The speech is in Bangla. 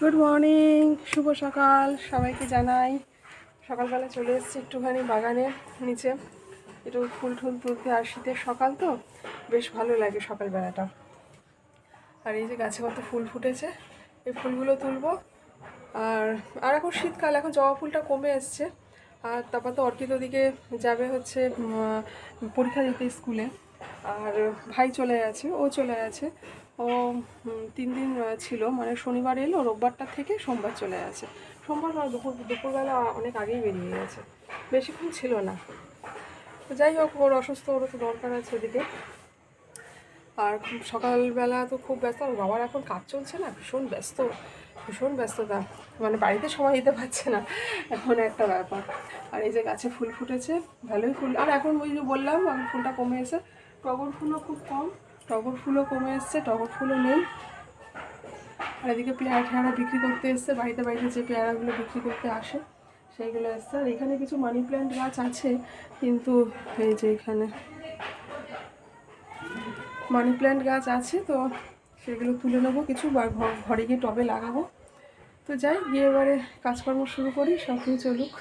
গুড মর্নিং, শুভ সকাল সবাইকে জানাই। সকালবেলা চলে এসেছি একটুখানি বাগানের নিচে, একটু ফুল টুল তুলতে। আর শীতের সকাল তো বেশ ভালো লাগে সকালবেলাটা। আর এই যে গাছে কত ফুল ফুটেছে, এই ফুলগুলো তুলবো। আর আর এখন শীতকাল, এখন জবা ফুলটা কমে এসছে। আর তারপর তো অর্কিত ওদিকে যাবে হচ্ছে পরীক্ষা দিতে স্কুলে। আর ভাই চলে গেছে, ও চলে গেছে। ও 3 দিন ছিল, মানে শনিবার এলো, রোববারটা থেকে সোমবার চলে গেছে। সোমবার বা দুপুরবেলা অনেক আগেই বেরিয়ে গেছে, বেশিক্ষণ ছিল না। তো যাই হোক, ওর অসুস্থ, ওরও তো দরকার আছে ওদিকে। আর সকালবেলা তো খুব ব্যস্ত। আর বাবার এখন কাজ চলছে না, ভীষণ ব্যস্ত, ভীষণ ব্যস্ততা, মানে বাড়িতে সময় দিতে পারছে না, এখন একটা ব্যাপার। আর এই যে গাছে ফুল ফুটেছে, ভালোই ফুল। আর এখন ওই যে বললাম, এখন ফুলটা কমে এসে, টগর ফুলও খুব কম, টগর ফুলও কমে এসছে, টগর ফুলও নেই। আর এদিকে পেয়ারা ঠেয়ারা বিক্রি করতে এসছে, বাড়িতে বাড়িতে যে পেয়ারাগুলো বিক্রি করতে আসে সেইগুলো এসছে। আর এখানে কিছু মানি প্ল্যান্ট গাছ আছে, কিন্তু এই যে এখানে মানি প্ল্যান্ট গাছ আছে, তো সেগুলো তুলে নেবো কিছু, বা ঘরে গিয়ে টবে লাগাবো। তো যাই, গিয়ে এবারে কাজকর্ম শুরু করি, সব কিছু চলুক।